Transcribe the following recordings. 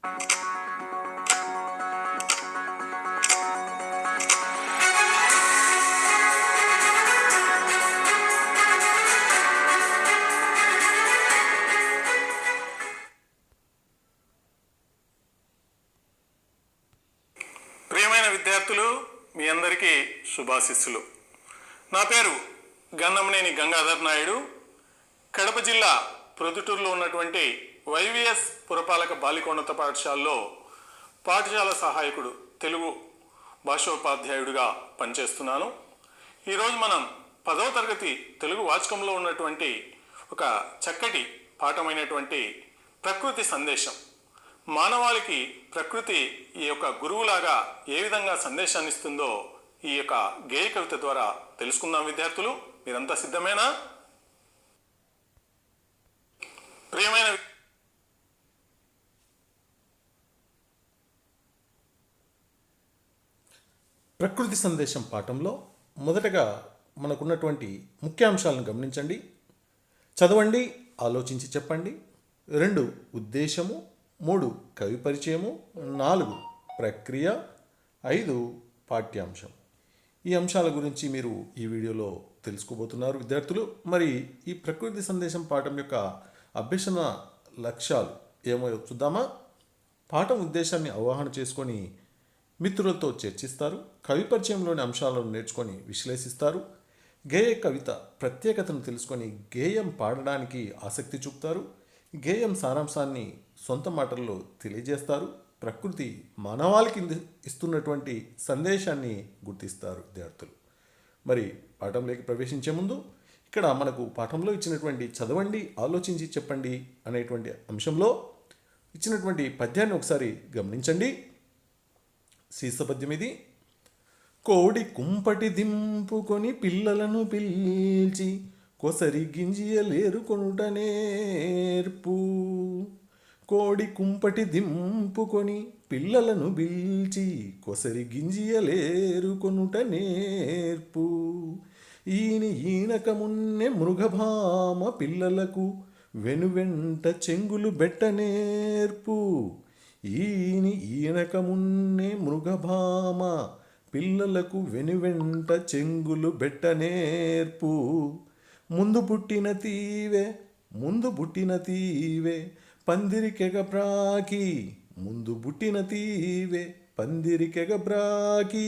ప్రియమైన విద్యార్థులు, మీ అందరికీ శుభాశిస్సులు. నా పేరు గన్నమనేని గంగాధర్ నాయుడు. కడప జిల్లా ప్రొద్దుటూరులో ఉన్నటువంటి వైవిఎస్ పురపాలక బాలికోన్నత పాఠశాలలో పాఠశాల సహాయకుడు, తెలుగు భాషోపాధ్యాయుడిగా పనిచేస్తున్నాను. ఈరోజు మనం 10వ తరగతి తెలుగు వాచకంలో ఉన్నటువంటి ఒక చక్కటి పాఠమైనటువంటి ప్రకృతి సందేశం, మానవాళికి ప్రకృతి ఈ యొక్క గురువులాగా ఏ విధంగా సందేశాన్ని ఇస్తుందో ఈ యొక్క గేయ కవిత ద్వారా తెలుసుకుందాం. విద్యార్థులు, మీరంతా సిద్ధమేనా? ప్రియమైన ప్రకృతి సందేశం పాఠంలో మొదటగా మనకున్నటువంటి ముఖ్యాంశాలను గమనించండి. చదవండి, ఆలోచించి చెప్పండి. 2 ఉద్దేశము, 3 కవి పరిచయము, 4 ప్రక్రియ, 5 పాఠ్యాంశం. ఈ అంశాల గురించి మీరు ఈ వీడియోలో తెలుసుకోబోతున్నారు విద్యార్థులు. మరి ఈ ప్రకృతి సందేశం పాఠం యొక్క అభ్యసన లక్ష్యాలు ఏమో చూద్దామా? పాఠం ఉద్దేశాన్ని అవగాహన చేసుకొని మిత్రులతో చర్చిస్తారు. కవి పరిచయంలోని అంశాలను నేర్చుకొని విశ్లేషిస్తారు. గేయ కవిత ప్రత్యేకతను తెలుసుకొని గేయం పాడడానికి ఆసక్తి చూపుతారు. గేయం సారాంశాన్ని సొంత మాటల్లో తెలియజేస్తారు. ప్రకృతి మానవాళికి ఇస్తున్నటువంటి సందేశాన్ని గుర్తిస్తారు విద్యార్థులు. మరి పాఠంలోకి ప్రవేశించే ముందు ఇక్కడ మనకు పాఠంలో ఇచ్చినటువంటి చదవండి, ఆలోచించి చెప్పండి అనేటువంటి అంశంలో ఇచ్చినటువంటి పద్యాన్ని ఒకసారి గమనించండి. శీర్షపద్యం ఇది. కోడి కుంపటి దింపుకొని పిల్లలను పిలిచి కొసరి గింజియలేరు కొనుట నేర్పు. కోడి కుంపటి దింపుకొని పిల్లలను పిలిచి కొసరి గింజియలేరు కొనుట నేర్పు. ఈనక మున్నె మృగభామ పిల్లలకు వెనువెంట చెంగులు బెట్ట నేర్పు. ఈనక మున్నె మృగభామ పిల్లలకు వెనువెంట చెంగులు బెట్ట నేర్పు. ముందు పుట్టిన తీవే పందిరికెగబ్రాకి. ముందు పుట్టిన తీవే పందిరికెగబ్రాకి.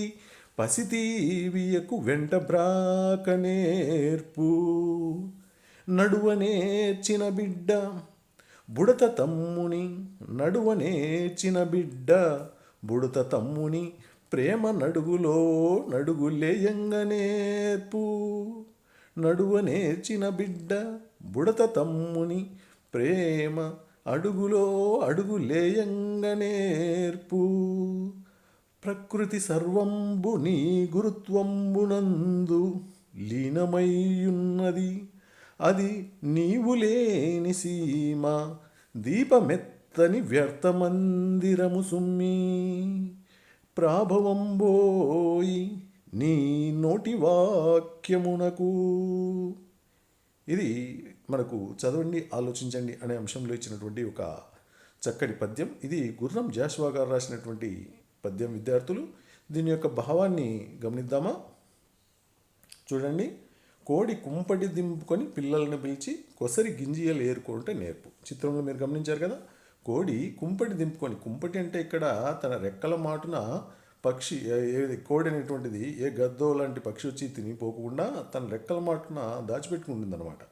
పసితీవియకు వెంట బ్రాక నేర్పు. నడువనేర్చిన బిడ్డ బుడత తమ్ముని. నడువనేర్చిన బిడ్డ బుడత తమ్ముని. ప్రేమ నడుగులో నడుగులేయంగ నేర్పు. నడువనేర్చిన బిడ్డ బుడత తమ్ముని. ప్రేమ అడుగులో అడుగులేయంగ నేర్పు. ప్రకృతి సర్వంబు నీ గురుత్వంబునందు లీనమయ్యున్నది. అది నీవు లేని సీమ దీపమెత్తని వ్యర్థమందిరము సుమ్మి. ప్రాభవంబోయి నీ నోటి వాక్యమునకు. ఇది మనకు చదవండి, ఆలోచించండి అనే అంశంలో ఇచ్చినటువంటి ఒక చక్కటి పద్యం. ఇది గుర్రం జాషువా గారు రాసినటువంటి పద్యం విద్యార్థులు. దీని యొక్క భావాన్ని గమనిద్దామా? చూడండి. కోడి కుంపటి దింపుకొని పిల్లలను పిలిచి కొసరి గింజియలు ఏరుకుంటే నేర్పు. చిత్రంలో మీరు గమనించారు కదా. కోడి కుంపటి దింపుకొని, కుంపటి అంటే ఇక్కడ తన రెక్కల మాటున పక్షి, కోడి అనేటువంటిది ఏ గద్దో లాంటి పక్షి వచ్చి తినిపోకుండా తన రెక్కల మాటున దాచిపెట్టుకుంటుంది అనమాట.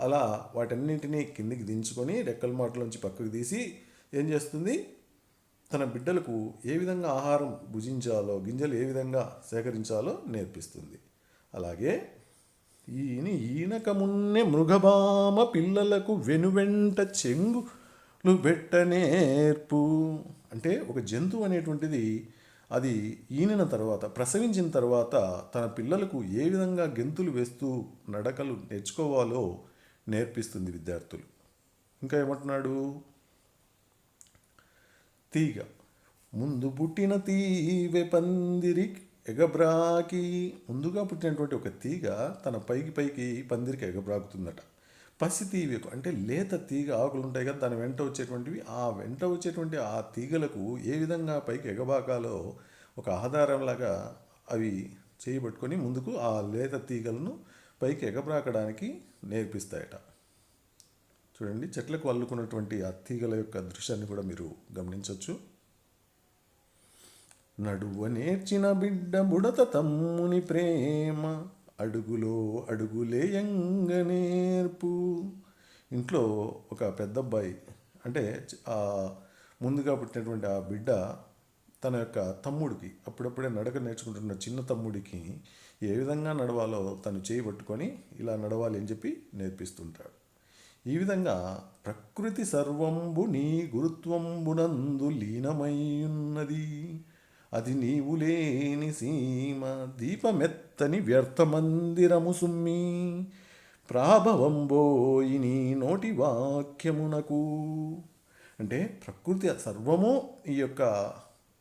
అలా వాటన్నింటినీ కిందికి దించుకొని రెక్కల మాటలోంచి పక్కకు తీసి ఏం చేస్తుంది, తన బిడ్డలకు ఏ విధంగా ఆహారం భుజించాలో, గింజలు ఏ విధంగా సేకరించాలో నేర్పిస్తుంది. అలాగే ఈనక మున్నె మృగభామ పిల్లలకు వెనువెంట చెంగులు బెట్ట నేర్పు. అంటే ఒక జంతువు అనేటువంటిది అది ఈనిన తర్వాత, ప్రసవించిన తర్వాత తన పిల్లలకు ఏ విధంగా గెంతులు వేస్తూ నడకలు నేర్చుకోవాలో నేర్పిస్తుంది విద్యార్థులు. ఇంకా ఏమంటున్నాడు? తీగ ముందు పుట్టిన తీవె పందిరి ఎగబ్రాకి. ముందుగా పుట్టినటువంటి ఒక తీగ తన పైకి పందిరికి ఎగబ్రాకుతుందట. పసితీగకు అంటే లేత తీగ ఆకులు ఉంటాయి కదా, దాని వెంట వచ్చేటువంటివి, ఆ వెంట వచ్చేటువంటి ఆ తీగలకు ఏ విధంగా పైకి ఎగబాకాలో ఒక ఆధారంలాగా అవి చేయబట్టుకొని ముందుకు ఆ లేత తీగలను పైకి ఎగబ్రాకడానికి నేర్పిస్తాయట. చూడండి, చెట్లకు అల్లుకున్నటువంటి ఆ తీగల యొక్క దృశ్యాన్ని కూడా మీరు గమనించవచ్చు. నడువ నేర్చిన బిడ్డ బుడత తమ్ముని ప్రేమ, అడుగులో అడుగులేయంగ నేర్పు. ఇంట్లో ఒక పెద్ద అబ్బాయి అంటే ఆ ముందుగా పుట్టినటువంటి ఆ బిడ్డ తన యొక్క తమ్ముడికి, అప్పుడప్పుడే నడక నేర్చుకుంటున్న చిన్న తమ్ముడికి ఏ విధంగా నడవాలో తను చేయబట్టుకొని ఇలా నడవాలి అని చెప్పి నేర్పిస్తుంటాడు. ఈ విధంగా ప్రకృతి సర్వంబు నీ గురుత్వంబునందు లీనమయ్యున్నది, అది నీవు లేని సీమ దీపమెత్తని వ్యర్థమందిరము సుమ్మి, ప్రాభవంబోయి నీ నోటి వాక్యమునకు. అంటే ప్రకృతి సర్వము ఈ యొక్క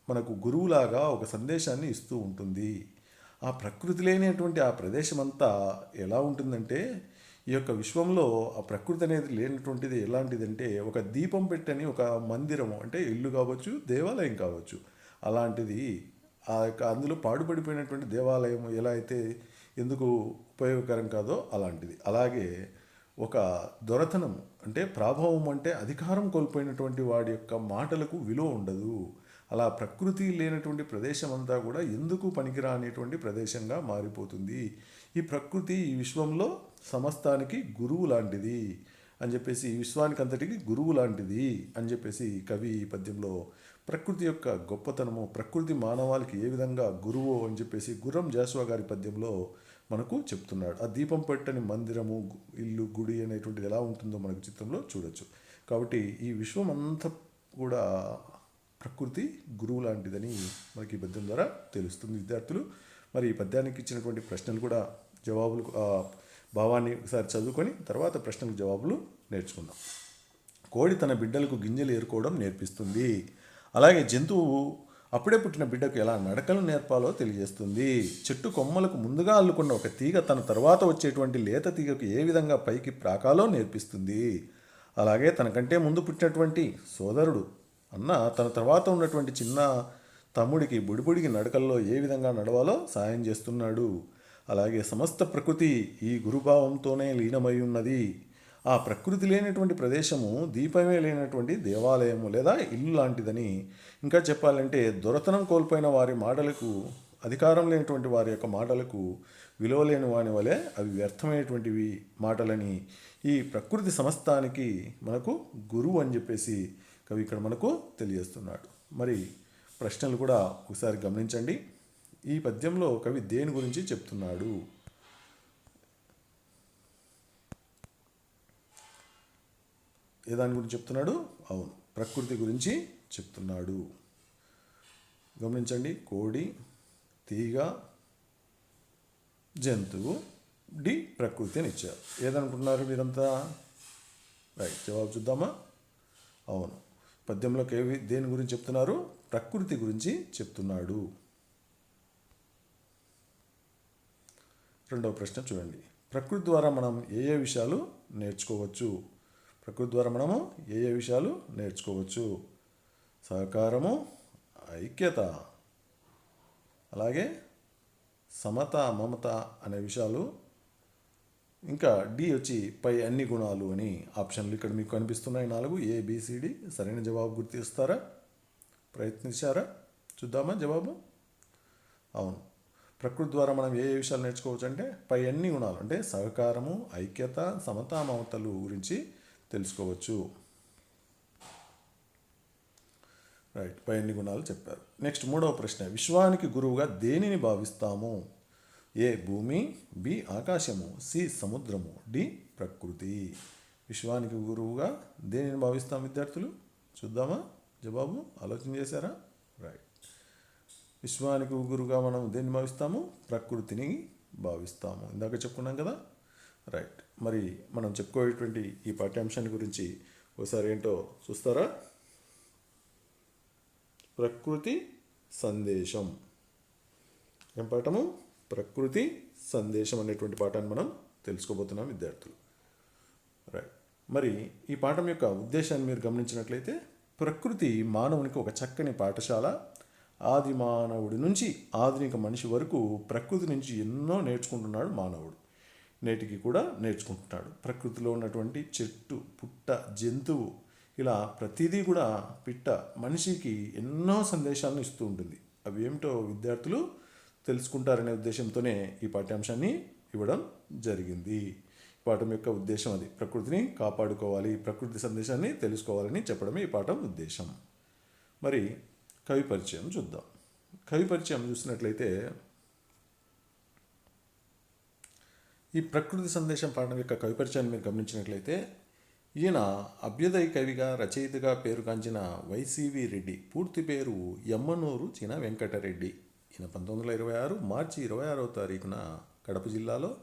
మనకు గురువులాగా ఒక సందేశాన్ని ఇస్తూ ఉంటుంది. ఆ ప్రకృతి లేనటువంటి ఆ ప్రదేశం అంతా ఎలా ఉంటుందంటే, ఈ యొక్క విశ్వంలో ఆ ప్రకృతి అనేది లేనటువంటిది ఎలాంటిదంటే, ఒక దీపం పెట్టని ఒక మందిరము అంటే ఇల్లు కావచ్చు, దేవాలయం కావచ్చు, అలాంటిది. ఆ యొక్క అందులో పాడుపడిపోయినటువంటి దేవాలయం ఎలా అయితే ఎందుకు ఉపయోగకరం కాదో అలాంటిది. అలాగే ఒక దొరతనం అంటే ప్రాభవం అంటే అధికారం కోల్పోయినటువంటి వాడి యొక్క మాటలకు విలువ ఉండదు. అలా ప్రకృతి లేనటువంటి ప్రదేశం అంతా కూడా ఎందుకు పనికిరానేటువంటి ప్రదేశంగా మారిపోతుంది. ఈ ప్రకృతి ఈ విశ్వంలో సమస్తానికి గురువు లాంటిది అని చెప్పేసి, ఈ విశ్వానికి అంతటికి గురువు లాంటిది అని చెప్పేసి కవి ఈ పద్యంలో ప్రకృతి యొక్క గొప్పతనము, ప్రకృతి మానవాళికి ఏ విధంగా గురువు అని చెప్పేసి గుర్రం జాషువా గారి పద్యంలో మనకు చెప్తున్నాడు. ఆ దీపం పెట్టని మందిరము, ఇల్లు, గుడి అనేటువంటిది ఎలా ఉంటుందో మనకు చిత్రంలో చూడొచ్చు. కాబట్టి ఈ విశ్వం అంతా కూడా ప్రకృతి గురువు లాంటిదని మనకి ఈ పద్యం ద్వారా తెలుస్తుంది. విద్యార్థులు మరి ఈ పద్యానికి ఇచ్చినటువంటి ప్రశ్నలు కూడా జవాబులు భావాన్ని ఒకసారి చదువుకొని తర్వాత ప్రశ్నలకు జవాబులు నేర్చుకుందాం. కోడి తన బిడ్డలకు గింజలు ఏరుకోవడం నేర్పిస్తుంది. అలాగే జంతువు అప్పుడే పుట్టిన బిడ్డకు ఎలా నడకలు నేర్పాలో తెలియజేస్తుంది. చెట్టు కొమ్మలకు ముందుగా అల్లుకున్న ఒక తీగ తన తర్వాత వచ్చేటువంటి లేత తీగకు ఏ విధంగా పైకి ప్రాకాలో నేర్పిస్తుంది. అలాగే తనకంటే ముందు పుట్టినటువంటి సోదరుడు అన్న తన తర్వాత ఉన్నటువంటి చిన్న తమ్ముడికి బుడిబుడికి నడకల్లో ఏ విధంగా నడవాలో సాయం చేస్తున్నాడు. అలాగే సమస్త ప్రకృతి ఈ గురుభావంతోనే లీనమై ఉన్నది. ఆ ప్రకృతి లేనటువంటి ప్రదేశము దీపమే లేనటువంటి దేవాలయము లేదా ఇల్లు లాంటిదని. ఇంకా చెప్పాలంటే దొరతనం కోల్పోయిన వారి మాటలకు, అధికారం లేనటువంటి వారి యొక్క మాటలకు విలువ లేని వాని వలె అవి వ్యర్థమైనటువంటివి మాటలని ఈ ప్రకృతి సమస్తానికి మనకు గురువు అని చెప్పేసి కవి ఇక్కడ మనకు తెలియజేస్తున్నాడు. మరి ప్రశ్నలు కూడా ఒకసారి గమనించండి. ఈ పద్యంలో కవి దేని గురించి చెప్తున్నాడు? ఏ దాని గురించి చెప్తున్నాడు? అవును, ప్రకృతి గురించి చెప్తున్నాడు. గమనించండి, కోడి, తీగ, జంతువు, డి ప్రకృతి అని ఇచ్చారు. ఏదనుకుంటున్నారు మీరంతా? రైట్, జవాబు చూద్దామా? అవును, పద్యంలో కవి దేని గురించి చెప్తున్నారు? ప్రకృతి గురించి చెప్తున్నాడు. రెండవ ప్రశ్న చూడండి. ప్రకృతి ద్వారా మనం ఏ ఏ విషయాలు నేర్చుకోవచ్చు? ప్రకృతి ద్వారా మనము ఏ ఏ విషయాలు నేర్చుకోవచ్చు? సహకారము, ఐక్యత, అలాగే సమత, మమత అనే విషయాలు. ఇంకా డి వచ్చి పై అన్ని గుణాలు అని ఆప్షన్లు ఇక్కడ మీకు కనిపిస్తున్నాయి 4 ABCD. సరైన జవాబు గుర్తిస్తారా? ప్రయత్నించారా? చూద్దామా జవాబు. అవును, ప్రకృతి ద్వారా మనం ఏ ఏ విషయాలు నేర్చుకోవచ్చు అంటే పై అన్ని గుణాలు అంటే సహకారము, ఐక్యత, సమత, మమతలు గురించి తెలుసుకోవచ్చు. రైట్, పై అన్ని గుణాలు చెప్పారు. నెక్స్ట్ మూడవ ప్రశ్న. విశ్వానికి గురువుగా దేనిని భావిస్తాము? ఏ భూమి, బి ఆకాశము, సి సముద్రము, డి ప్రకృతి. విశ్వానికి గురువుగా దేనిని భావిస్తాం విద్యార్థులు? చూద్దామా జవాబు. ఆలోచన చేశారా? రైట్, విశ్వానికి గురువుగా మనం దేన్ని భావిస్తాము? ప్రకృతిని భావిస్తాము. ఇందాక చెప్పుకున్నాం కదా. రైట్, మరి మనం చెప్పుకోయేటువంటి ఈ పాఠ్యాంశాన్ని గురించి ఒకసారి ఏంటో చూస్తారా? ప్రకృతి సందేశం. ఏం పాఠము? ప్రకృతి సందేశం అనేటువంటి పాఠాన్ని మనం తెలుసుకోబోతున్నాం విద్యార్థులు. రైట్. మరి ఈ పాఠం యొక్క ఉద్దేశాన్ని మీరు గమనించినట్లయితే, ప్రకృతి మానవునికి ఒక చక్కని పాఠశాల. ఆది మానవుడి నుంచి ఆధునిక మనిషి వరకు ప్రకృతి నుంచి ఎన్నో నేర్చుకుంటున్నాడు మానవుడు. నేటికి కూడా నేర్చుకుంటున్నాడు. ప్రకృతిలో ఉన్నటువంటి చెట్టు, పుట్ట, జంతువు, ఇలా ప్రతిదీ కూడా పిట్ట మనిషికి ఎన్నో సందేశాలను ఇస్తూ ఉంటుంది. అవి ఏమిటో విద్యార్థులు తెలుసుకుంటారనే ఉద్దేశంతోనే ఈ పాఠ్యాంశాన్ని ఇవ్వడం జరిగింది. పాఠం యొక్క ఉద్దేశం అది. ప్రకృతిని కాపాడుకోవాలి, ప్రకృతి సందేశాన్ని తెలుసుకోవాలని చెప్పడమే ఈ పాఠం ఉద్దేశం. మరి కవి పరిచయం చూద్దాం. కవి పరిచయం చూసినట్లయితే, ఈ ప్రకృతి సందేశం పాఠం యొక్క కవి పరిచయాన్ని మీరు గమనించినట్లయితే, ఈయన అభ్యుదయ కవిగా, రచయితగా పేరుగాంచిన వైసివి రెడ్డి. పూర్తి పేరు యమ్మనూరు చిన వెంకటరెడ్డి. ఈయన 1926 మార్చి 26వ తారీఖున కడప జిల్లాలో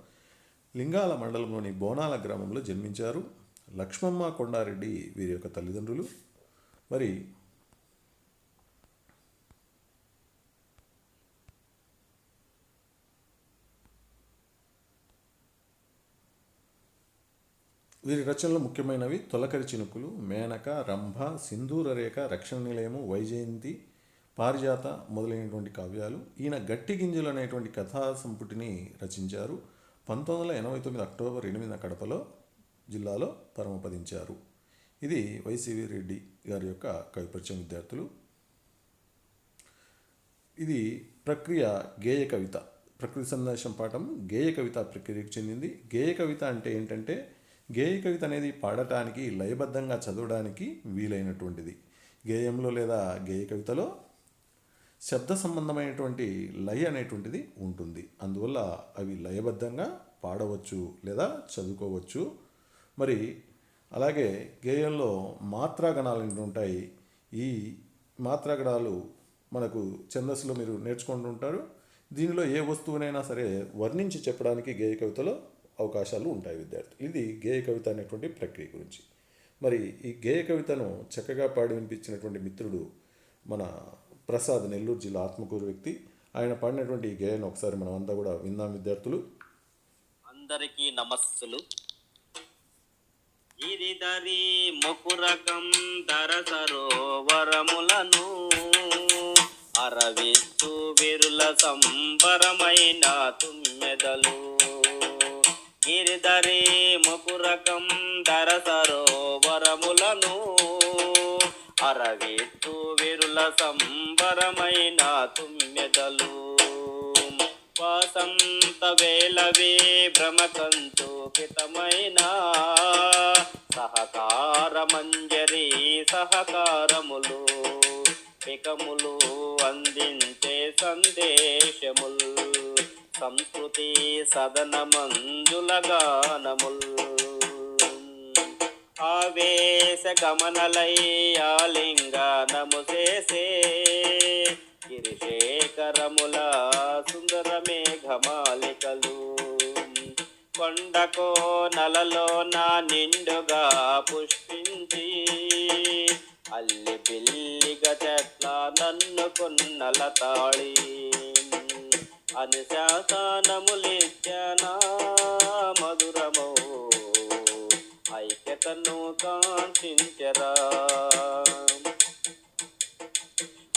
లింగాల మండలంలోని బోనాల గ్రామంలో జన్మించారు. లక్ష్మమ్మ కొండారెడ్డి వీరి యొక్క తల్లిదండ్రులు. మరి వీరి రచనలు ముఖ్యమైనవి తొలకరి చినుకులు, మేనక, రంభ, సింధూరరేఖ, రక్షణ నిలయము, వైజయంతి, పారిజాత మొదలైనటువంటి కావ్యాలు. ఈయన గట్టి గింజలు అనేటువంటి కథా సంపుటిని రచించారు. 1989 అక్టోబర్ 8న కడపలో జిల్లాలో పరమపదించారు. ఇది వైసివి రెడ్డి గారి యొక్క కవి పరిచయం విద్యార్థులు. ఇది ప్రక్రియ గేయ కవిత. ప్రకృతి సందేశం పాఠం గేయ కవిత ప్రక్రియకు చెందింది. గేయ కవిత అంటే ఏంటంటే, గేయ కవిత అనేది పాడటానికి, లయబద్ధంగా చదవడానికి వీలైనటువంటిది. గేయంలో లేదా గేయ కవితలో శబ్ద సంబంధమైనటువంటి లయ అనేటువంటిది ఉంటుంది. అందువల్ల అవి లయబద్ధంగా పాడవచ్చు లేదా చదువుకోవచ్చు. మరి అలాగే గేయంలో మాత్రాగణాలు ఉంటాయి. ఈ మాత్రాగణాలు మనకు ఛందస్సులో మీరు నేర్చుకుంటూ ఉంటారు. దీనిలో ఏ వస్తువునైనా సరే వర్ణించి చెప్పడానికి గేయ కవితలో అవకాశాలు ఉంటాయి విద్యార్థులు. ఇది గేయ కవిత అనేటువంటి ప్రక్రియ గురించి. మరి ఈ గేయ కవితను చక్కగా పాడి వినిపించినటువంటి మిత్రుడు మన ప్రసాద్, నెల్లూరు జిల్లా ఆత్మకూరు వ్యక్తి. ఆయన పాడినటువంటి ఈ గేయాన్ని ఒకసారి మనం అంతా కూడా విందాం విద్యార్థులు. అందరికీ నమస్సులు. గిరిధరి ముకురకం ధర సరోవరములను అరవిస్తూ విరుల సంబరమైన తుమ్మెదలు. గిరిధరి ముకురకం ధర సరోవరములను అరవిస్తూ విరుల సంబరమైన తుమ్మెదలు. వసంత వేళవే భ్రమకంతుకితమైన సహకార మంజరి సహకారములు పికములు అందించే సందేశముల్ సంస్కృతి సదన మంజుల గానముల్. ఆవేశ గమనలై ఆలింగనము చేసే గిరిశేఖరముల సుందర మేఘమాలికలు. కొండకో నలలో నా నిండుగా పుష్పించి అల్లి పిల్లిగా చెట్ల నన్ను కొన్నల తాళి. అనుశాసనములిచ్చనా మధురమో ఐక్యతను కాంక్షించరా.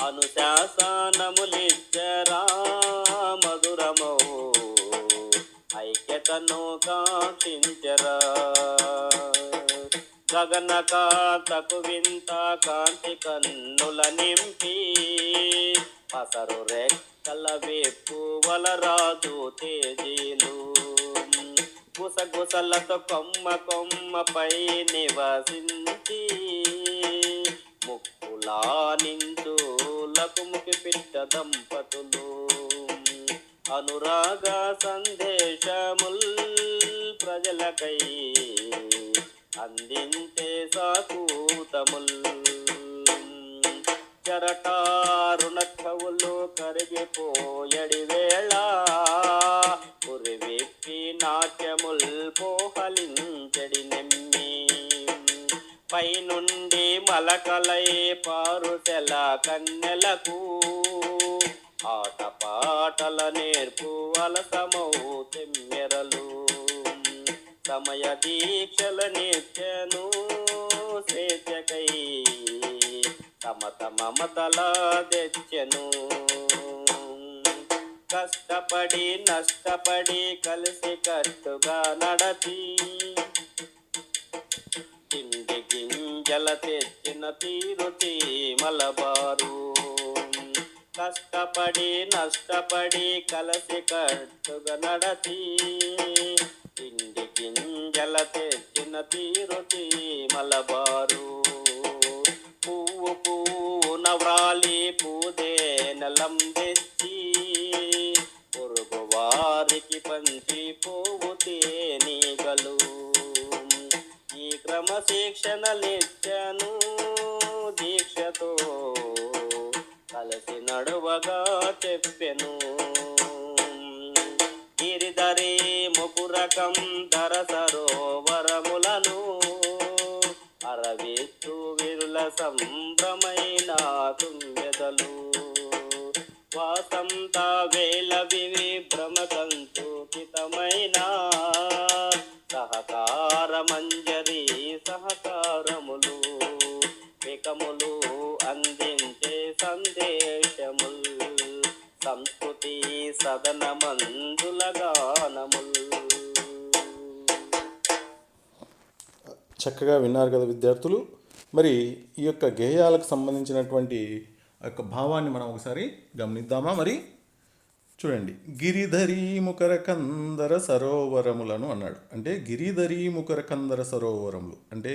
అనుశాసనములిచ్చరా మధురమో ఐక్యతను కాంక్షించరా. గగన కాంతకు వింత కాంతి కన్నుల నింపి పసరు రెక్కల వేపు వలరాజు తేజీలు. గుసగుసలతో కొమ్మ కొమ్మపై నివసించి ముక్కులా నిందులకు ముఖి పిట్ట దంపతులు. అనురాగ సందేశముల్ ప్రజలకై అందించే సాకూతముల్. చరటారుణ కవులు కరిగిపోయడి వేళ పురివిప్పి నాట్యముల్ పోహలించడి నెమ్మి. పైనుండి మలకలై పారుసెల కన్నెలకు ఆటపాటల నేర్పు అలసమౌ తెమ్మెరలు. సమయ దీక్షల నిత్యను స్వేచ్ఛకై తమ మమతల తెచ్చెను. కష్టపడి నష్టపడి కలిసి కట్టుగా నడచి తిండి గింజల తెచ్చిన తీరు మలబారు. కష్టపడి నష్టపడి కలిసి కట్టుగా నడచి తిండి గింజల తెచ్చిన తీరు మలబారు. పువ్వు పువ్వున వ్రాలి పూదే నలం తెచ్చి పొరుగు వారికి పంచి పోవు తేనీగలు. ఈ క్రమశిక్షణలిచ్చను దీక్షతో కలిసి నడువగా చెప్పెను. గిరిధరి ముకురకం ధర సరోవరములను అరవిత్తు విరుల సంభ్రమైన తుమ్మెదలు. వాసంత వేళ విభ్రమకంచుకితమైన సహకార మంజరి సహకారములు పికములు అందించే సందేశముల్ సంస్కృతి సదన మందుల గానముల్. చక్కగా విన్నారు కదా విద్యార్థులు. మరి ఈ యొక్క గేయాలకు సంబంధించినటువంటి ఆ యొక్క భావాన్ని మనం ఒకసారి గమనిద్దామా? మరి చూడండి, గిరిధరీ ముకర కందర సరోవరములను అన్నాడు. అంటే గిరిధరీ ముకర కందర సరోవరములు అంటే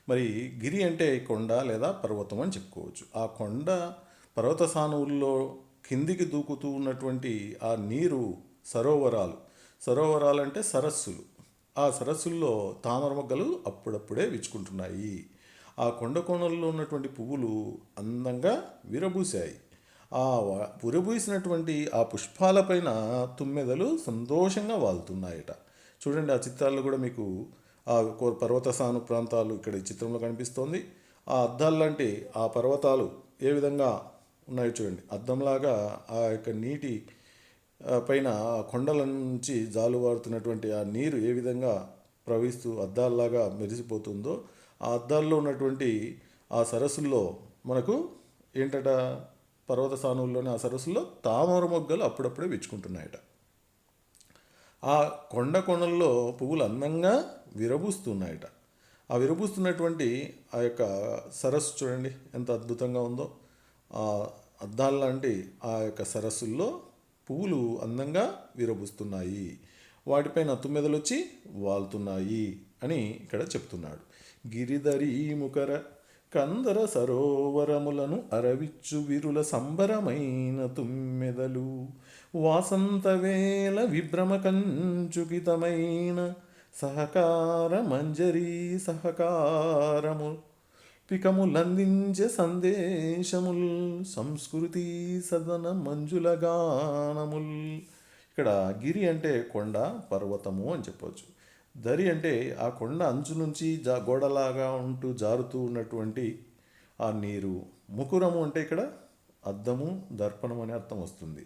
మరి గిరి అంటే కొండ లేదా పర్వతం అని చెప్పుకోవచ్చు. ఆ కొండ పర్వత సానువుల్లో కిందికి దూకుతూ ఉన్నటువంటి ఆ నీరు సరోవరాలు. సరోవరాలు అంటే సరస్సులు. ఆ సరస్సుల్లో తామర మొగ్గలు అప్పుడప్పుడే విచ్చుకుంటున్నాయి. ఆ కొండ కోణల్లో ఉన్నటువంటి పువ్వులు అందంగా విరబూశాయి. ఆ విరబూసినటువంటి ఆ పుష్పాలపైన తుమ్మెదలు సంతోషంగా వాలుతున్నాయట. చూడండి, ఆ చిత్రాల్లో కూడా మీకు ఆ పర్వత సాను ప్రాంతాలు ఇక్కడ ఈ చిత్రంలో కనిపిస్తోంది. ఆ అద్దాలు లాంటి ఆ పర్వతాలు ఏ విధంగా ఉన్నాయో చూడండి. అద్దంలాగా ఆ యొక్క నీటి పైన కొండల నుంచి జాలువారుతున్నటువంటి ఆ నీరు ఏ విధంగా ప్రవహిస్తూ అద్దాల్లాగా మెరిసిపోతుందో, ఆ అద్దాల్లో ఉన్నటువంటి ఆ సరస్సుల్లో మనకు ఏంటట, పర్వత సానువుల్లోని ఆ సరస్సుల్లో తామర మొగ్గలు అప్పుడప్పుడే విచ్చుకుంటున్నాయట. ఆ కొండ కొనల్లో పువ్వులు అందంగా విరబూస్తున్నాయట. ఆ విరబూస్తున్నటువంటి ఆ యొక్క సరస్సు చూడండి ఎంత అద్భుతంగా ఉందో. ఆ అద్దాల్లాంటి ఆ యొక్క సరస్సుల్లో పువ్వులు అందంగా విరబూస్తున్నాయి. వాటిపైన తుమ్మెదలు వచ్చి వాలుతున్నాయి అని ఇక్కడ చెప్తున్నాడు. గిరిధరీ ముకర కందర సరోవరములను అరవిచ్చు విరుల సంబరమైన తుమ్మెదలు. వాసంతవేళ విభ్రమ కంచుకితమైన సహకార మంజరీ సహకారము పికములందించే సందేశముల్ సంస్కృతి సదన మంజుల గానముల్. ఇక్కడ గిరి అంటే కొండ, పర్వతము అని చెప్పవచ్చు. దరి అంటే ఆ కొండ అంచు నుంచి గోడలాగా ఉంటూ జారుతూ ఉన్నటువంటి ఆ నీరు. ముకురము అంటే ఇక్కడ అద్దము, దర్పణం అనే అర్థం వస్తుంది.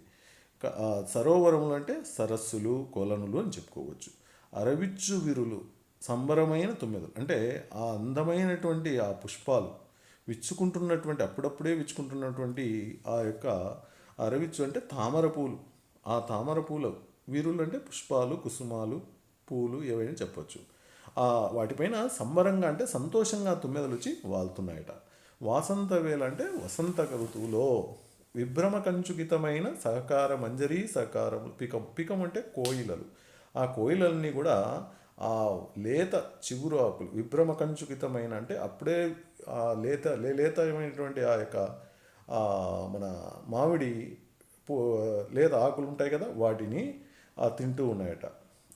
సరోవరములు అంటే సరస్సులు, కొలనులు అని చెప్పుకోవచ్చు. అరవిచ్చు విరులు సంబరమైన తుమ్మెదలు అంటే ఆ అందమైనటువంటి ఆ పుష్పాలు విచ్చుకుంటున్నటువంటి అప్పుడప్పుడే విచ్చుకుంటున్నటువంటి ఆ యొక్క అరవిచ్చు అంటే తామర పూలు. ఆ తామర పూలు వీరులు అంటే పుష్పాలు, కుసుమాలు, పూలు ఏవైనా చెప్పొచ్చు. వాటిపైన సంబరంగా అంటే సంతోషంగా తుమ్మెదలు వచ్చి వాలుతున్నాయట. వాసంత వేళ అంటే వసంత ఋతువులో విభ్రమ కంచుకితమైన సహకార మంజరీ సహకారములు. పికం అంటే కోయిలలు. ఆ కోయిలన్నీ కూడా ఆ లేత చిగురు ఆకులు విభ్రమ కంచుకితమైన అంటే అప్పుడే ఆ లేతమైనటువంటి ఆ యొక్క మన మామిడి లేత ఆకులు ఉంటాయి కదా, వాటిని తింటూ ఉన్నాయట.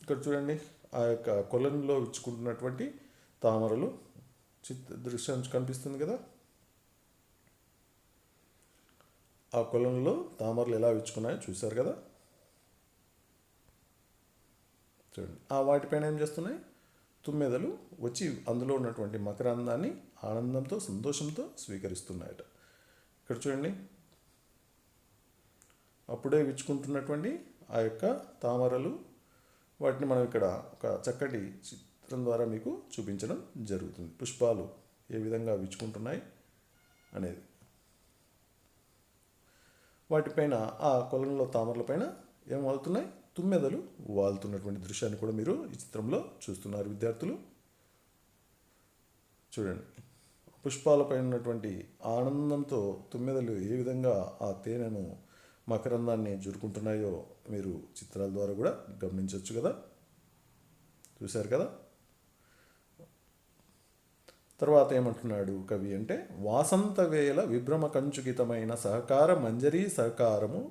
ఇక్కడ చూడండి, ఆ యొక్క కొలనులో ఇచ్చుకుంటున్నటువంటి తామరలు దృశ్యం కనిపిస్తుంది కదా. ఆ కొలనులో తామరలు ఎలా విచ్చుకున్నాయో చూశారు కదా. చూడండి, ఆ వాటిపైన ఏం చేస్తున్నాయి, తుమ్మెదలు వచ్చి అందులో ఉన్నటువంటి మకరందాన్ని ఆనందంతో సంతోషంతో స్వీకరిస్తున్నాయట. ఇక్కడ చూడండి, అప్పుడే విచ్చుకుంటున్నటువంటి ఆ యొక్క తామరలు, వాటిని మనం ఇక్కడ ఒక చక్కటి చిత్రం ద్వారా మీకు చూపించడం జరుగుతుంది. పుష్పాలు ఏ విధంగా విచ్చుకుంటున్నాయి అనేది, వాటిపైన ఆ కొలంలో తామరలపైన ఏం వాళ్తున్నాయి, తుమ్మెదలు వాళ్తున్నటువంటి దృశ్యాన్ని కూడా మీరు ఈ చిత్రంలో చూస్తున్నారు విద్యార్థులు. చూడండి, పుష్పాలపై ఉన్నటువంటి ఆనందంతో తుమ్మెదలు ఏ విధంగా ఆ తేనెను, మకరందాన్ని జురుకుంటున్నాయో మీరు చిత్రాల ద్వారా కూడా గమనించవచ్చు కదా, చూశారు కదా. తర్వాత ఏమంటున్నాడు కవి అంటే, వాసంత వేళ విభ్రమ కంచుకితమైన సహకార మంజరీ సహకారము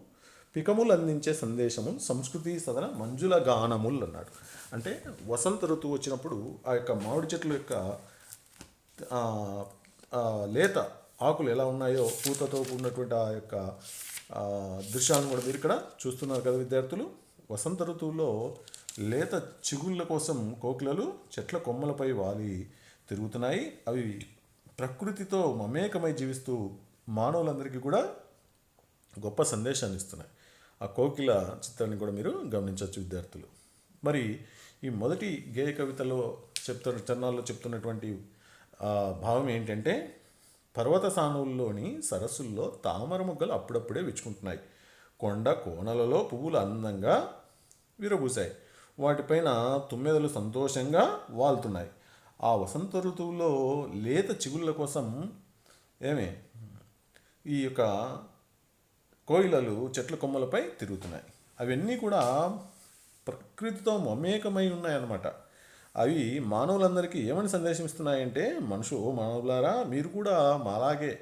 పికములు అందించే సందేశము సంస్కృతి సదన మంజుల గానములు అన్నాడు. అంటే వసంత ఋతువు వచ్చినప్పుడు ఆ యొక్క మామిడి చెట్ల యొక్క లేత ఆకులు ఎలా ఉన్నాయో పూతతో కూడినటువంటి ఆ యొక్క దృశ్యాలను కూడా మీరు ఇక్కడ చూస్తున్నారు కదా విద్యార్థులు. వసంత ఋతువులో లేత చిగుళ్ళ కోసం కోకిలలు చెట్ల కొమ్మలపై వాలి తిరుగుతున్నాయి. అవి ప్రకృతితో మమేకమై జీవిస్తూ మానవులందరికీ కూడా గొప్ప సందేశాన్ని ఇస్తున్నాయి. ఆ కోకిల చిత్రాన్ని కూడా మీరు గమనించవచ్చు విద్యార్థులు. మరి ఈ మొదటి గేయ కవితలో చరణాల్లో చెప్తున్నటువంటి భావం ఏంటంటే, పర్వత సానువుల్లోని సరస్సుల్లో తామర మొగ్గలు అప్పుడప్పుడే విచ్చుకుంటున్నాయి. కొండ కోనలలో పువ్వులు అందంగా విరబూశాయి. వాటిపైన తుమ్మెదలు సంతోషంగా వాలుతున్నాయి. ఆ వసంత ఋతువులో లేత చిగుళ్ళ కోసం ఈ యొక్క కోయిలలు చెట్ల కొమ్మలపై తిరుగుతున్నాయి. అవన్నీ కూడా ప్రకృతితో మమేకమై ఉన్నాయన్నమాట. అవి మానవులందరికీ ఏమని సందేశం ఇస్తున్నాయంటే, మానవులారా మీరు కూడా మాలాగే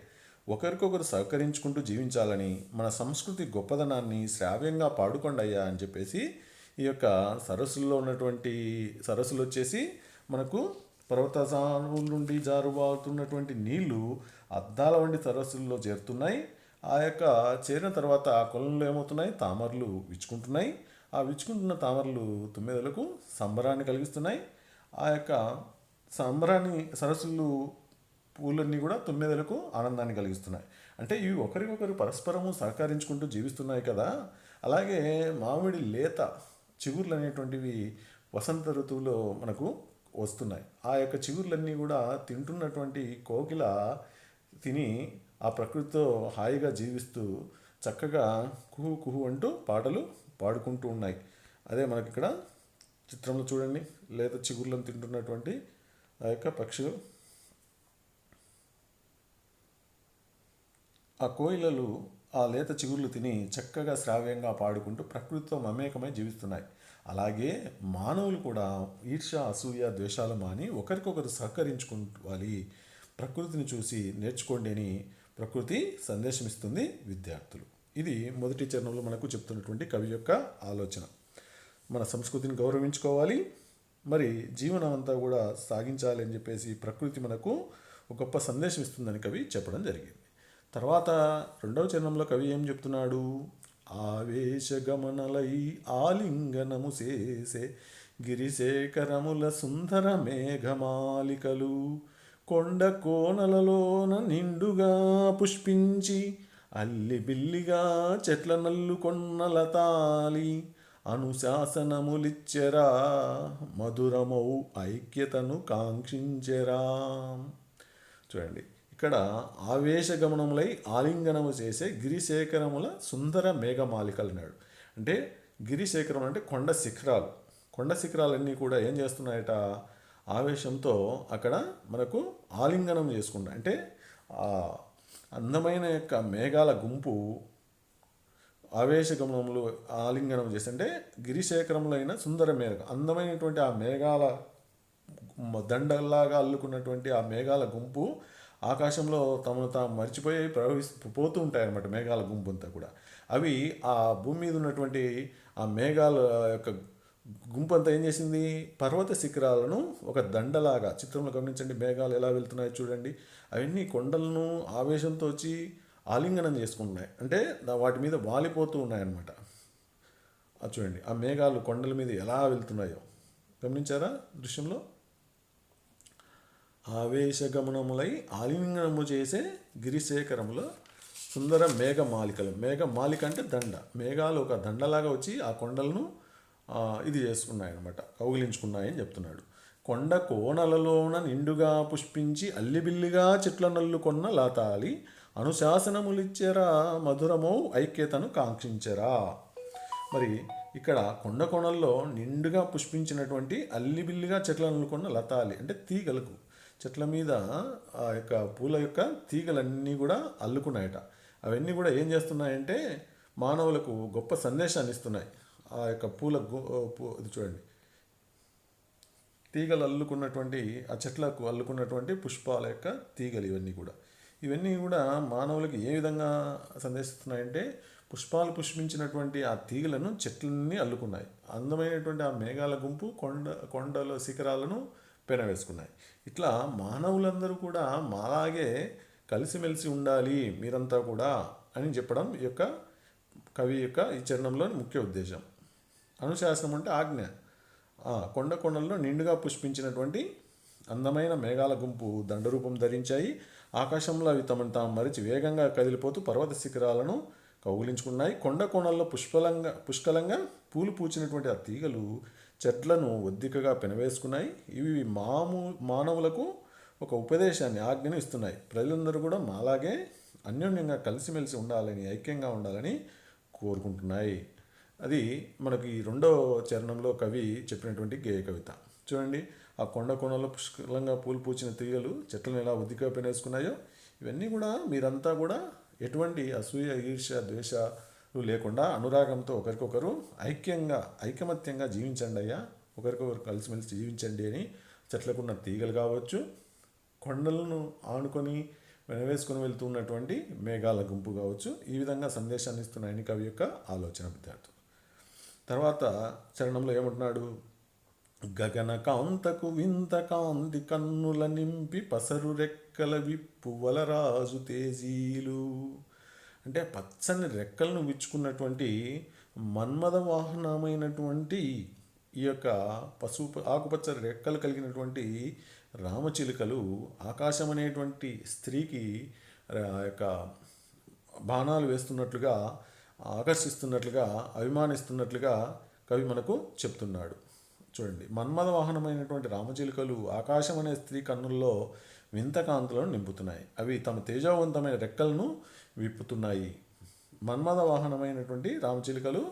ఒకరికొకరు సహకరించుకుంటూ జీవించాలని, మన సంస్కృతి గొప్పదనాన్ని శ్రావ్యంగా పాడుకోండయ్యా అని చెప్పేసి ఈ యొక్క సరస్సుల్లో ఉన్నటువంటి సరస్సులు వచ్చేసి మనకు పర్వతసానువుల నుండి జారువారుతున్నటువంటి నీళ్లు అద్దాల వంటి సరస్సుల్లో చేరుతున్నాయి. ఆ యొక్క చేరిన తర్వాత ఆ కొలంలో ఏమవుతున్నాయి, తామరలు విచ్చుకుంటున్నాయి. ఆ విచ్చుకుంటున్న తామరలు తుమ్మెదలకు సంబరాన్ని కలిగిస్తున్నాయి. ఆ యొక్క సంబరాన్ని సరస్సులు పూలన్నీ కూడా తుమ్మెదలకు ఆనందాన్ని కలిగిస్తున్నాయి. అంటే ఇవి ఒకరికొకరు పరస్పరము సహకరించుకుంటూ జీవిస్తున్నాయి కదా. అలాగే మామిడి లేత చిగుర్లు అనేటువంటివి వసంత ఋతువులో మనకు వస్తున్నాయి. ఆ యొక్క చిగుర్లన్నీ కూడా తింటున్నటువంటి కోకిల తిని ఆ ప్రకృతితో హాయిగా జీవిస్తూ చక్కగా కుహు కుహు అంటూ పాటలు పాడుకుంటూ ఉన్నాయి. అదే మనకి ఇక్కడ చిత్రంలో చూడండి, లేత చిగుర్లను తింటున్నటువంటి ఆ యొక్క పక్షులు. ఆ కోయిలలు ఆ లేత చిగుర్లు తిని చక్కగా శ్రావ్యంగా పాడుకుంటూ ప్రకృతితో మమేకమై జీవిస్తున్నాయి. అలాగే మానవులు కూడా ఈర్ష్య, అసూయ, ద్వేషాలు మాని ఒకరికొకరు సహకరించుకోవాలి, ప్రకృతిని చూసి నేర్చుకోండి అని ప్రకృతి సందేశం ఇస్తుంది విద్యార్థులు. ఇది మొదటి చరణంలో మనకు చెప్తున్నటువంటి కవి యొక్క ఆలోచన. మన సంస్కృతిని గౌరవించుకోవాలి, మరి జీవనం అంతా కూడా సాగించాలి అని చెప్పేసి ప్రకృతి మనకు ఒక గొప్ప సందేశం ఇస్తుందని కవి చెప్పడం జరిగింది. తర్వాత రెండవ చరణంలో కవి ఏం చెప్తున్నాడు, ఆవేశగమనలై ఆలింగనము చేసే గిరిశేఖరముల సుందర మేఘమాలికలు కొండ కోనలలోన నిండుగా పుష్పించి అల్లి బిల్లిగా చెట్ల నల్లు కొన్నల తాలి అనుశాసనములిచ్చెరా మధురమౌ ఐక్యతను కాంక్షించెరా. చూడండి, ఇక్కడ ఆవేశగమనములై ఆలింగనము చేసే గిరిశేఖరముల సుందర మేఘమాలికలు అన్నాడు. అంటే గిరిశేఖరం అంటే కొండ శిఖరాలు. కొండ శిఖరాలన్నీ కూడా ఏం చేస్తున్నాయట, ఆవేశంతో అక్కడ మనకు ఆలింగనం చేసుకుంటాయి. అంటే అందమైన యొక్క మేఘాల గుంపు ఆవేశగమనంలో ఆలింగనం చేసి, అంటే గిరిశేఖరంలో అయిన సుందర మేఘ, అందమైనటువంటి ఆ మేఘాల దండల్లాగా అల్లుకున్నటువంటి ఆ మేఘాల గుంపు ఆకాశంలో తమను తాము మర్చిపోయి పోతూ ఉంటాయి అన్నమాట. మేఘాల గుంపు అంతా కూడా అవి ఆ భూమి మీద ఉన్నటువంటి ఆ మేఘాల యొక్క గుంపు అంతా ఏం చేసింది, పర్వత శిఖరాలను ఒక దండలాగా, చిత్రంలో గమనించండి, మేఘాలు ఎలా వెళ్తున్నాయో చూడండి. అవన్నీ కొండలను ఆవేశంతో వచ్చి ఆలింగనం చేసుకుంటున్నాయి, అంటే వాటి మీద వాలిపోతూ ఉన్నాయన్నమాట. అది చూడండి, ఆ మేఘాలు కొండల మీద ఎలా వెళ్తున్నాయో గమనించారా దృశ్యంలో. ఆవేశగమనములై ఆలింగనము చేసే గిరిశేఖరముల సుందర మేఘమాలికలు. మేఘమాలిక అంటే దండ. మేఘాలు ఒక దండలాగా వచ్చి ఆ కొండలను ఇది చేసుకున్నాయి అన్నమాట, కౌగిలించుకున్నాయని చెప్తున్నాడు. కొండ కోనలలోన నిండుగా పుష్పించి అల్లిబిల్లిగా చెట్ల నల్లుకొన్న లాతాలి అనుశాసనములిచ్చెరా మధురమౌ ఐక్యతను కాంక్షించెరా. మరి ఇక్కడ కొండ కోణల్లో నిండుగా పుష్పించినటువంటి అల్లిబిల్లిగా చెట్ల నల్లుకొన్న లతాలి అంటే తీగలకు చెట్ల మీద ఆ యొక్క పూల యొక్క తీగలన్నీ కూడా అల్లుకున్నాయట. అవన్నీ కూడా ఏం చేస్తున్నాయంటే మానవులకు గొప్ప సందేశాన్ని ఇస్తున్నాయి. ఆ యొక్క ఇది చూడండి, తీగలు అల్లుకున్నటువంటి ఆ చెట్లకు అల్లుకున్నటువంటి పుష్పాల యొక్క తీగలు ఇవన్నీ కూడా మానవులకి ఏ విధంగా సందేశిస్తున్నాయంటే పుష్పాలు పుష్పించినటువంటి ఆ తీగలను చెట్లన్నీ అల్లుకున్నాయి. అందమైనటువంటి ఆ మేఘాల గుంపు కొండల శిఖరాలను పెనవేసుకున్నాయి. ఇట్లా మానవులందరూ కూడా మాలాగే కలిసిమెలిసి ఉండాలి మీరంతా కూడా అని చెప్పడం ఈ యొక్క కవి యొక్క ఈ చరణంలోని ముఖ్య ఉద్దేశం. అనుశాసనం అంటే ఆజ్ఞ. కొండల్లో నిండుగా పుష్పించినటువంటి అందమైన మేఘాల గుంపు దండరూపం ధరించాయి. ఆకాశంలో అవి తమను తాము మరిచి వేగంగా కదిలిపోతూ పర్వత శిఖరాలను కౌగిలించుకున్నాయి. కోణల్లో పుష్కలంగా పూలు పూచినటువంటి ఆ తీగలు చెట్లను ఒద్దికగా పెనవేసుకున్నాయి. ఇవి మానవులకు ఒక ఉపదేశాన్ని, ఆజ్ఞను ఇస్తున్నాయి. ప్రజలందరూ కూడా మాలాగే అన్యోన్యంగా కలిసిమెలిసి ఉండాలని, ఐక్యంగా ఉండాలని కోరుకుంటున్నాయి. అది మనకి రెండో చరణంలో కవి చెప్పినటువంటి గేయ కవిత. చూడండి, ఆ కోణంలో పుష్కలంగా పూలు పూచిన తీగలు చెట్లను ఎలా ఉద్దిగా పెనేసుకున్నాయో ఇవన్నీ కూడా మీరంతా కూడా ఎటువంటి అసూయ, ఈర్ష్య, ద్వేషాలు లేకుండా అనురాగంతో ఒకరికొకరు ఐకమత్యంగా జీవించండి అయ్యా, ఒకరికొకరు కలిసిమెలిసి జీవించండి అని చెట్లకున్న తీగలు కావచ్చు, కొండలను ఆనుకొని వెనవేసుకొని వెళ్తున్నటువంటి మేఘాల గుంపు కావచ్చు, ఈ విధంగా సందేశాన్ని ఇస్తున్నాయని కవి యొక్క ఆలోచన విద్యార్థులు. తర్వాత చరణంలో ఏమంటున్నాడు? గగన కాంతకు వింత కాంతి కన్నుల నింపి పసరు రెక్కల విప్పువల రాజు తేజీలు. అంటే పచ్చని రెక్కలను విచ్చుకున్నటువంటి మన్మథ వాహనమైనటువంటి ఈ యొక్క ఆకుపచ్చ రెక్కలు కలిగినటువంటి రామచిలుకలు ఆకాశం అనేటువంటి స్త్రీకి ఆ యొక్క బాణాలు వేస్తున్నట్లుగా, ఆకర్షిస్తున్నట్లుగా, అభిమానిస్తున్నట్లుగా కవి మనకు చెప్తున్నాడు. చూడండి, మన్మథ వాహనమైనటువంటి రామచిలుకలు ఆకాశం అనే స్త్రీ కన్నుల్లో వింత కాంతులను నింపుతున్నాయి. అవి తమ తేజవంతమైన రెక్కలను విప్పుతున్నాయి. మన్మథ వాహనమైనటువంటి రామచిలుకలు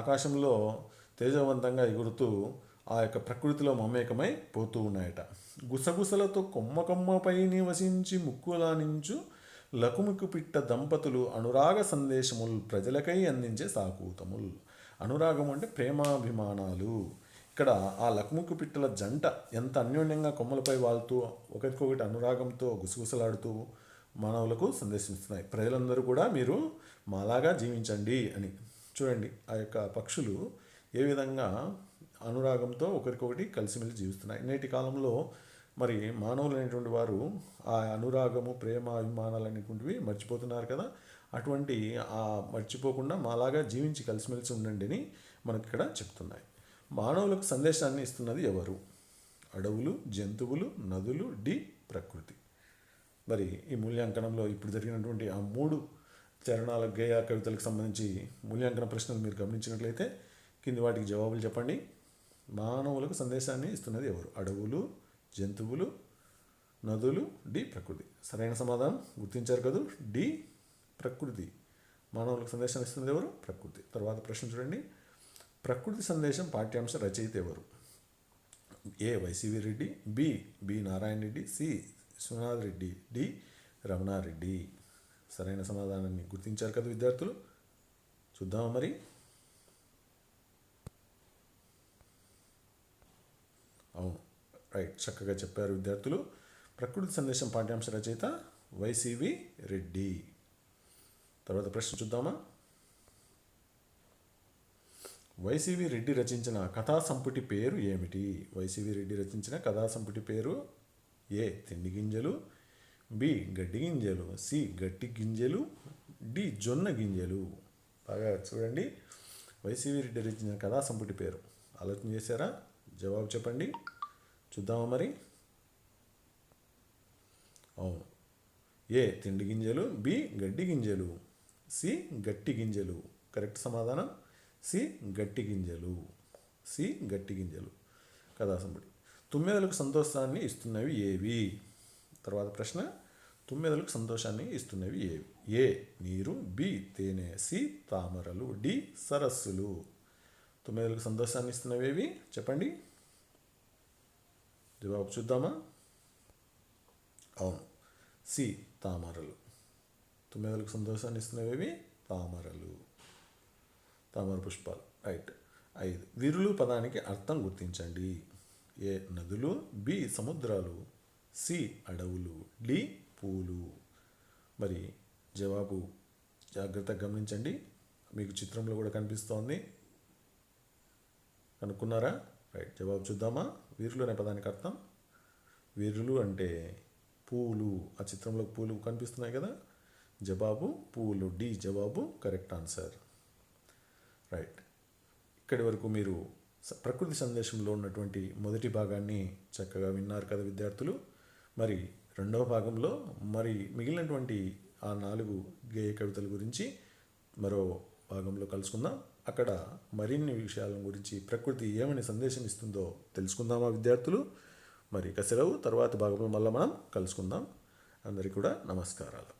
ఆకాశంలో తేజవంతంగా ఎగురుతూ ఆ యొక్క ప్రకృతిలో మమేకమై పోతూ ఉన్నాయట. గుసగుసలతో కొమ్మపై నివసించి ముక్కులానించు లకుముకు పిట్ట దంపతులు అనురాగ సందేశములు ప్రజలకై అందించే సాకూతములు. అనురాగం అంటే ప్రేమాభిమానాలు. ఇక్కడ ఆ లకుముకు పిట్టల జంట ఎంత అన్యోన్యంగా కొమ్మలపై వాళ్తూ ఒకరికొకటి అనురాగంతో గుసగుసలాడుతూ మానవులకు సందేశిస్తున్నాయి. ప్రజలందరూ కూడా మీరు మాలాగా జీవించండి అని. చూడండి, ఆ యొక్క పక్షులు ఏ విధంగా అనురాగంతో ఒకరికొకటి కలిసిమెలిసి జీవిస్తున్నాయి. నేటి కాలంలో మరి మానవులు అనేటువంటి వారు ఆ అనురాగము, ప్రేమ, అభిమానాలు అనేటువంటివి మర్చిపోతున్నారు కదా. అటువంటి మర్చిపోకుండా మాలాగా జీవించి కలిసిమెలిసి ఉండండి అని మనకి ఇక్కడ చెప్తున్నాయి. మానవులకు సందేశాన్ని ఇస్తున్నది ఎవరు? అడవులు, జంతువులు, నదులు, ప్రకృతి. మరి ఈ మూల్యాంకనంలో ఇప్పుడు జరిగినటువంటి ఆ 3 చరణాల గేయ కవితలకు సంబంధించి మూల్యాంకన ప్రశ్నలు మీరు గమనించినట్లయితే కింది వాటికి జవాబులు చెప్పండి. మానవులకు సందేశాన్ని ఇస్తున్నది ఎవరు? అడవులు, జంతువులు, నదులు, ప్రకృతి. సరైన సమాధానం గుర్తించారు కదా. ప్రకృతి. మానవులకు సందేశాన్ని ఇస్తున్నది ఎవరు? ప్రకృతి. తర్వాత ప్రశ్న చూడండి, ప్రకృతి సందేశం పాఠ్యాంశ రచయిత ఎవరు? A. YCV Reddy, B. Narayana Reddy, C. Viswanath Reddy, D. Ramanareddy. సరైన సమాధానాన్ని గుర్తించారు కదా విద్యార్థులు. చూద్దామా మరి. అవును, రైట్, చక్కగా చెప్పారు విద్యార్థులు. ప్రకృతి సందేశం పాఠ్యాంశ రచయిత వైసీవి రెడ్డి. తర్వాత ప్రశ్న చూద్దామా. వైసీవి రెడ్డి రచించిన కథా సంపుటి పేరు ఏమిటి? వైసీవి రెడ్డి రచించిన కథా సంపుటి పేరు ఏ. తిండి గింజలు, బి. గడ్డి గింజలు, సి. గట్టి గింజలు, డి. జొన్న గింజలు. బాగా చూడండి, వైసీవి రెడ్డి రచించిన కథా సంపుటి పేరు ఆలోచన చేశారా? జవాబు చెప్పండి. చూద్దామా మరి. అవును, ఏ. తిండి గింజలు, బి. గడ్డి గింజలు, సి. గట్టి గింజలు. కరెక్ట్ సమాధానం సి. గట్టి గింజలు. కథా సంపుటి. తుమ్మెదలకు సంతోషాన్ని ఇస్తున్నవి ఏవి? తర్వాత ప్రశ్న, తుమ్మెదలకు సంతోషాన్ని ఇస్తున్నవి ఏవి? ఏ నీరు, బి తేనె, సి తామరలు, డి సరస్సులు. తుమ్మెదలకు సంతోషాన్ని ఇస్తున్నవి ఏవి చెప్పండి. జవాబు చూద్దామా? అవును, సి తామరలు. తుమ్మెదలకు సంతోషాన్ని ఇస్తున్నవి తామరలు, తామర పుష్పాలు. రైట్. 5. విరులు పదానికి అర్థం గుర్తించండి. ఏ నదులు, బి సముద్రాలు, సి అడవులు, డి పూలు. మరి జవాబు జాగ్రత్తగా గమనించండి, మీకు చిత్రంలో కూడా కనిపిస్తోంది. కనుక్కున్నారా? రైట్. జవాబు చూద్దామా? వీరులు అనే పదానికి అర్థం, వీరులు అంటే పూలు. ఆ చిత్రంలో పూలు కనిపిస్తున్నాయి కదా, జవాబు పూలు. డి జవాబు కరెక్ట్ ఆన్సర్. రైట్. ఇక్కడి వరకు మీరు ప్రకృతి సందేశంలో ఉన్నటువంటి మొదటి భాగాన్ని చక్కగా విన్నారు కదా విద్యార్థులు. మరి రెండవ భాగంలో మరి మిగిలినటువంటి ఆ 4 గేయ కవితల గురించి మరో భాగంలో కలుసుకుందాం. అక్కడ మరిన్ని విషయాల గురించి ప్రకృతి ఏమని సందేశం ఇస్తుందో తెలుసుకుందామా విద్యార్థులు? మరి ఇక సెలవు. తర్వాత భాగంలో మళ్ళీ మనం కలుసుకుందాం. అందరికీ కూడా నమస్కారాలు.